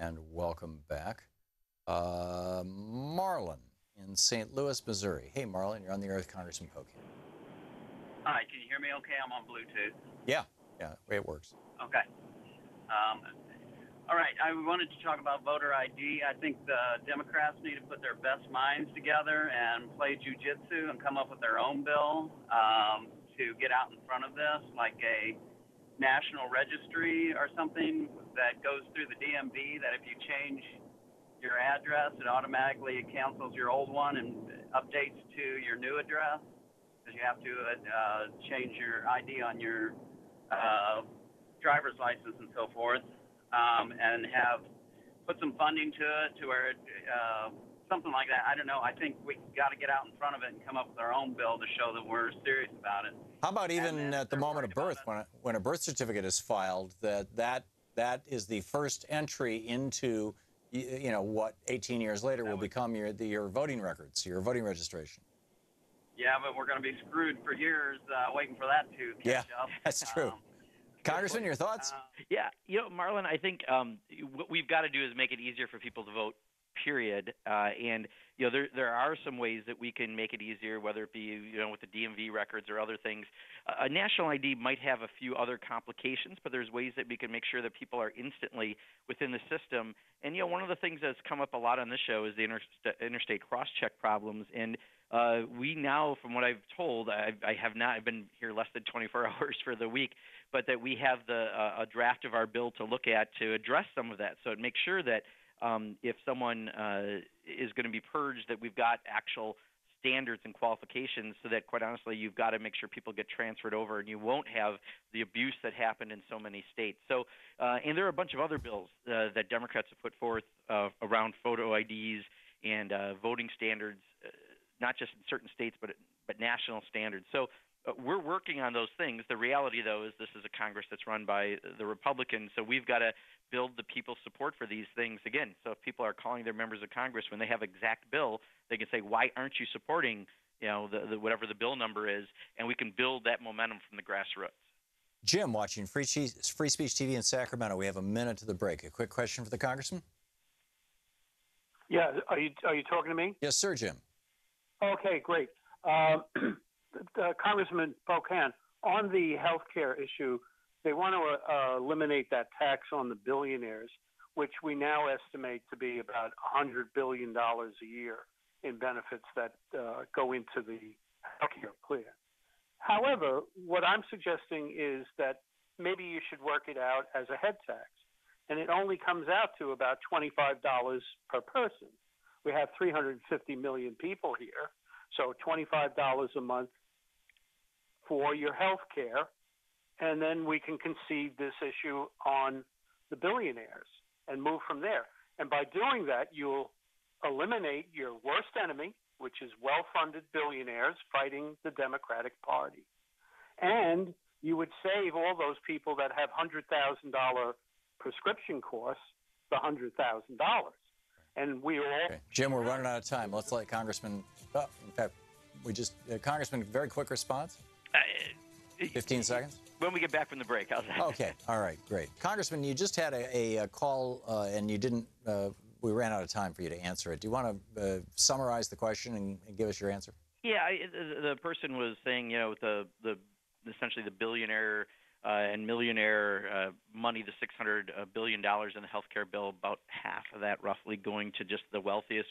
and welcome back. Marlon in St. Louis, Missouri. Hey, Marlon, you're on the air with Congressman Pocan. Hi, can you hear me okay? I'm on Bluetooth. Yeah, it works. Okay. All right, I wanted to talk about voter ID. I think the Democrats need to put their best minds together and play jujitsu and come up with their own bill to get out in front of this, like a national registry or something that goes through the DMV, that if you change your address, it automatically cancels your old one and updates to your new address, because you have to change your ID on your driver's license and so forth, and have put some funding to it to where something like that. I don't know. I think we got to get out in front of it and come up with our own bill to show that we're serious about it. How about even at the moment of birth, when a birth certificate is filed, that is the first entry into, what 18 years later will become your voting records, your voting registration. Yeah, but we're going to be screwed for years waiting for that to catch up. That's true. Congressman, your thoughts? Yeah, Marlon, I think what we've got to do is make it easier for people to vote, period. And there are some ways that we can make it easier, whether it be with the DMV records or other things. A national ID might have a few other complications, but there's ways that we can make sure that people are instantly within the system. And one of the things that's come up a lot on this show is the interstate cross-check problems. And we now, from what I've told, I've been here less than 24 hours for the week, but that we have a draft of our bill to look at to address some of that. So it makes sure that if someone is going to be purged, that we've got actual standards and qualifications, so that, quite honestly, you've got to make sure people get transferred over and you won't have the abuse that happened in so many states. So, and there are a bunch of other bills that Democrats have put forth around photo IDs and voting standards, not just in certain states, but national standards. So we're working on those things. The reality, though, is this is a Congress that's run by the Republicans, so we've got to build the people's support for these things again. So if people are calling their members of Congress when they have exact bill, they can say, why aren't you supporting whatever the bill number is, and we can build that momentum from the grassroots. Jim, watching Free Speech TV in Sacramento. We have a minute to the break. A quick question for the Congressman? Yeah, are you talking to me? Yes, sir, Jim. Okay, great. Congressman Pocan, on the health care issue, they want to eliminate that tax on the billionaires, which we now estimate to be about $100 billion a year in benefits that go into the health care plan. However, what I'm suggesting is that maybe you should work it out as a head tax, and it only comes out to about $25 per person. We have 350 million people here, so $25 a month for your health care, and then we can concede this issue on the billionaires and move from there. And by doing that, you'll eliminate your worst enemy, which is well-funded billionaires fighting the Democratic Party. And you would save all those people that have $100,000 prescription costs the $100,000. And we all... Okay. Jim, we're running out of time. Let's let Congressman... Oh, in fact, Congressman, very quick response? 15 seconds? When we get back from the break, how's that? Okay, all right, great. Congressman, you just had a call and you didn't, we ran out of time for you to answer it. Do you want to summarize the question and give us your answer? Yeah, the person was saying, essentially the billionaire and millionaire money, the $600 billion in the health care bill, about half of that roughly going to just the wealthiest.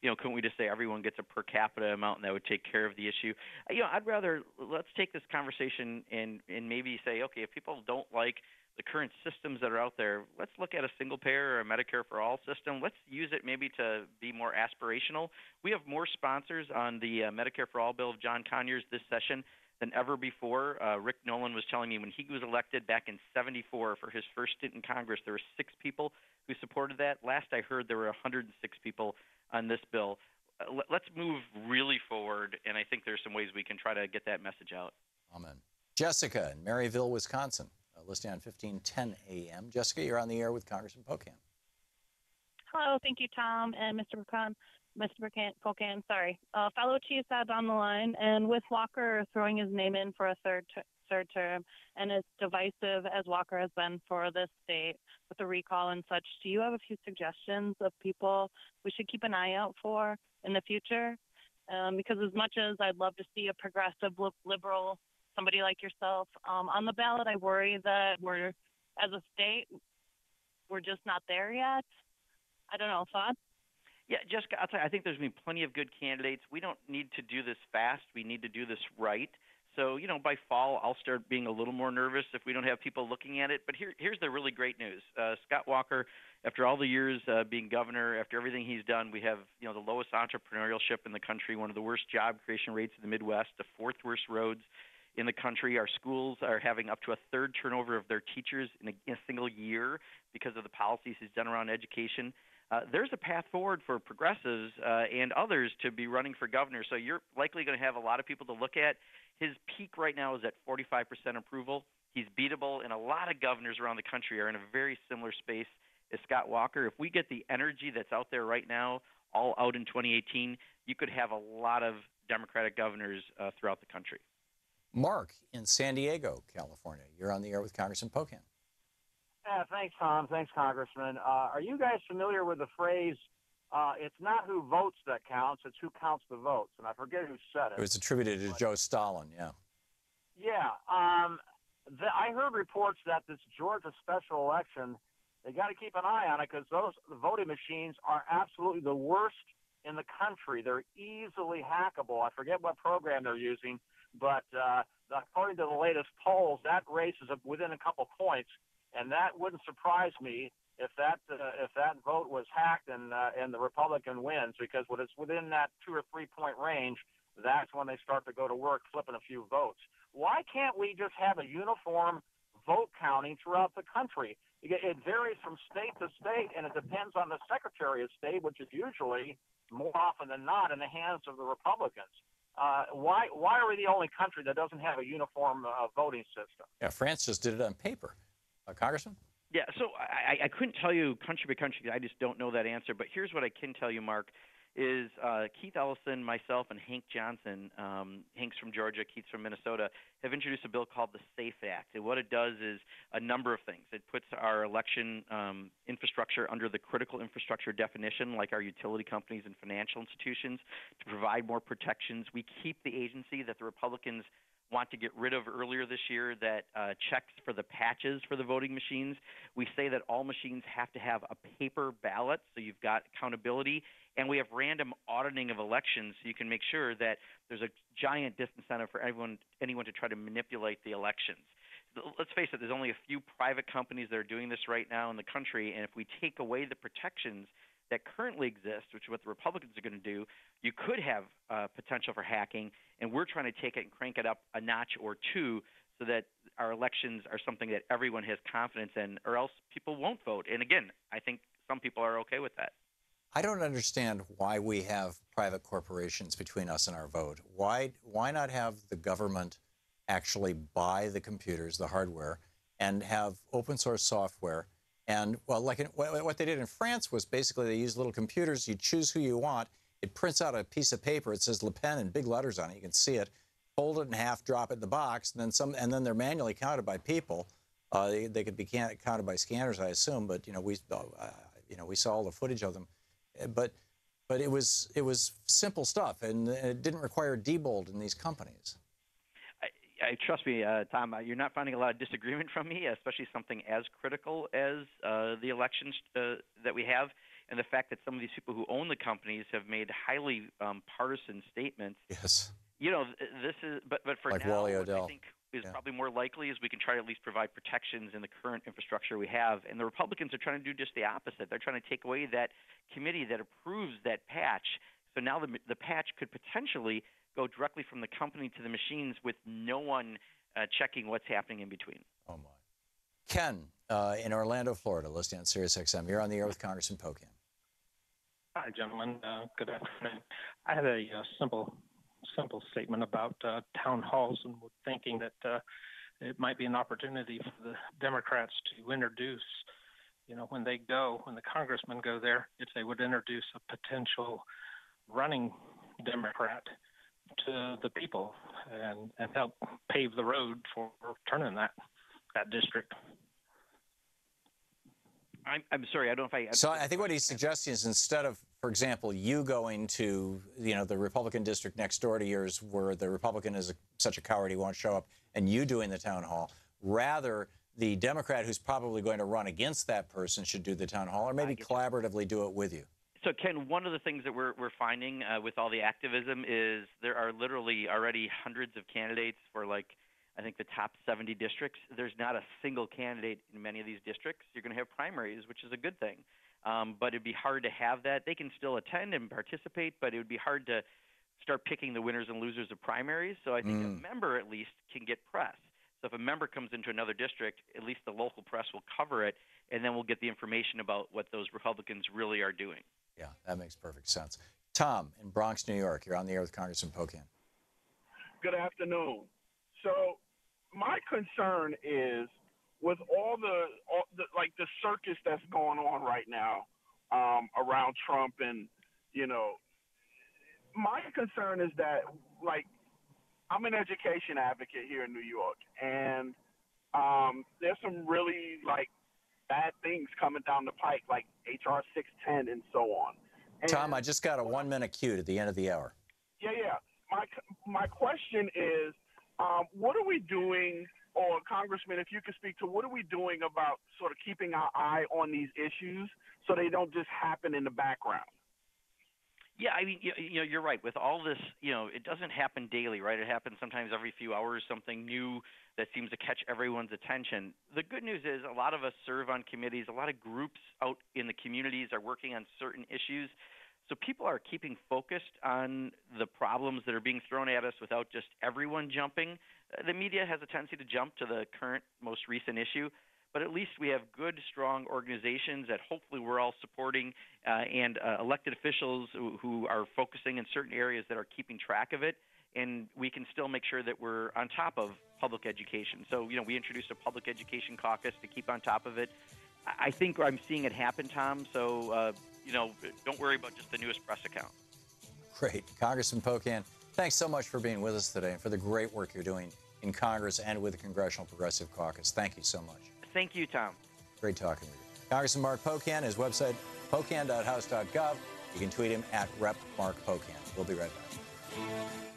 Couldn't we just say everyone gets a per capita amount and that would take care of the issue? I'd rather, let's take this conversation and maybe say, okay, if people don't like the current systems that are out there, let's look at a single payer or a Medicare for all system. Let's use it maybe to be more aspirational. We have more sponsors on the Medicare for all bill of John Conyers this session than ever before. Rick Nolan was telling me when he was elected back in '74 for his first stint in Congress, there were 6 people who supported that. Last I heard, there were 106 people on this bill. Let's move really forward, and I think there's some ways we can try to get that message out. Amen. Jessica in Maryville, Wisconsin, listening on 1510 AM. Jessica, you're on the air with Congressman Pocan. Hello, thank you, Tom and Mr. Pocan. Sorry. Fellow Cheesehead on the line, and with Walker throwing his name in for a third third term, and as divisive as Walker has been for this state with the recall and such, do you have a few suggestions of people we should keep an eye out for in the future? Because as much as I'd love to see a progressive liberal, somebody like yourself, on the ballot, I worry that we're, as a state, we're just not there yet. I don't know, thoughts? Yeah, Jessica, I'll tell you, I think there's going to be plenty of good candidates. We don't need to do this fast. We need to do this right. So, by fall, I'll start being a little more nervous if we don't have people looking at it. But here's the really great news. Scott Walker, after all the years being governor, after everything he's done, we have, the lowest entrepreneurship in the country, one of the worst job creation rates in the Midwest, the fourth worst roads in the country. Our schools are having up to a third turnover of their teachers in a single year because of the policies he's done around education. There's a path forward for progressives and others to be running for governor. So you're likely going to have a lot of people to look at. His peak right now is at 45% approval. He's beatable, and a lot of governors around the country are in a very similar space as Scott Walker. If we get the energy that's out there right now all out in 2018, you could have a lot of Democratic governors throughout the country. Mark in San Diego, California. You're on the air with Congressman Pocan. Thanks, Tom. Thanks, Congressman. Are you guys familiar with the phrase, it's not who votes that counts, it's who counts the votes? And I forget who said it. It was attributed to Joe Stalin, yeah. Yeah. I heard reports that this Georgia special election, they got to keep an eye on it because those voting machines are absolutely the worst in the country. They're easily hackable. I forget what program they're using, but according to the latest polls, that race is within a couple points. And that wouldn't surprise me if that vote was hacked and the Republican wins, because when it's within that 2 or 3 point range, that's when they start to go to work flipping a few votes. Why can't we just have a uniform vote counting throughout the country? It varies from state to state, and it depends on the Secretary of State, which is usually more often than not in the hands of the Republicans. Why are we the only country that doesn't have a uniform voting system? Yeah, France just did it on paper. Congressman? Yeah, so I couldn't tell you country by country. I just don't know that answer. But here's what I can tell you, Mark, is Keith Ellison, myself, and Hank Johnson, Hank's from Georgia, Keith's from Minnesota, have introduced a bill called the SAFE Act. And what it does is a number of things. It puts our election infrastructure under the critical infrastructure definition, like our utility companies and financial institutions, to provide more protections. We keep the agency that the Republicans want to get rid of earlier this year that checks for the patches for the voting machines. We say that all machines have to have a paper ballot, so you've got accountability. And we have random auditing of elections, so you can make sure that there's a giant disincentive for anyone to try to manipulate the elections. Let's face it, there's only a few private companies that are doing this right now in the country, and if we take away the protections that currently exist, which is what the Republicans are going to do, you could have potential for hacking, and we're trying to take it and crank it up a notch or two so that our elections are something that everyone has confidence in, or else people won't vote. And again, I think some people are okay with that. I don't understand why we have private corporations between us and our vote. Why not have the government actually buy the computers, the hardware, and have open source software? And, well, what they did in France was basically they used little computers. You choose who you want. It prints out a piece of paper. It says Le Pen in big letters on it. You can see it. Fold it in half, drop it in the box, and then they're manually counted by people. They could be counted by scanners, I assume. But we saw all the footage of them. But it was simple stuff, and it didn't require Diebold in these companies. Trust me, Tom, you're not finding a lot of disagreement from me, especially something as critical as the elections that we have, and the fact that some of these people who own the companies have made highly partisan statements. Yes. This is, but for like now, Wally what Odell. I think is probably more likely is we can try to at least provide protections in the current infrastructure we have. And the Republicans are trying to do just the opposite. They're trying to take away that committee that approves that patch. So now the patch could potentially go directly from the company to the machines with no one checking what's happening in between. Oh, my. Ken in Orlando, Florida, listening on Sirius XM. You're on the air with Congressman Pocan. Hi, gentlemen. Good afternoon. I had a simple statement about town halls, and thinking that it might be an opportunity for the Democrats to introduce, when the congressmen go there, if they would introduce a potential running Democrat to the people and help pave the road for turning that district. I'm sorry, I don't know if I. So I think what he's suggesting is instead of, for example, you going to, the Republican district next door to yours where the Republican is such a coward he won't show up, and you doing the town hall, rather the Democrat who's probably going to run against that person should do the town hall, or maybe collaboratively do it with you. So, Ken, one of the things that we're finding with all the activism is there are literally already hundreds of candidates for, like, I think the top 70 districts. There's not a single candidate in many of these districts. You're going to have primaries, which is a good thing. But it'd be hard to have that. They can still attend and participate, but it would be hard to start picking the winners and losers of primaries. So I think a member at least can get press. So if a member comes into another district, at least the local press will cover it, and then we'll get the information about what those Republicans really are doing. Yeah, that makes perfect sense. Tom, in Bronx, New York, you're on the air with Congressman Pocan. Good afternoon. So my concern is with all the circus that's going on right now around Trump, and my concern is that, like, I'm an education advocate here in New York, and there's some really, like, bad things coming down the pike, like HR 610 and so on. And Tom, I just got a 1-minute cue at the end of the hour. Yeah. My question is, what are we doing, or Congressman, if you could speak to, what are we doing about sort of keeping our eye on these issues so they don't just happen in the background? Yeah, I mean, you're right. With all this, it doesn't happen daily, right? It happens sometimes every few hours, something new that seems to catch everyone's attention. The good news is a lot of us serve on committees. A lot of groups out in the communities are working on certain issues. So people are keeping focused on the problems that are being thrown at us without just everyone jumping. The media has a tendency to jump to the current, most recent issue. But at least we have good, strong organizations that hopefully we're all supporting and elected officials who are focusing in certain areas that are keeping track of it. And we can still make sure that we're on top of public education. So, we introduced a public education caucus to keep on top of it. I think I'm seeing it happen, Tom. So, don't worry about just the newest press account. Great. Congressman Pocan, thanks so much for being with us today and for the great work you're doing in Congress and with the Congressional Progressive Caucus. Thank you so much. Thank you, Tom. Great talking with you. Congressman Mark Pocan, his website, pocan.house.gov. You can tweet him at @RepMarkPocan. We'll be right back.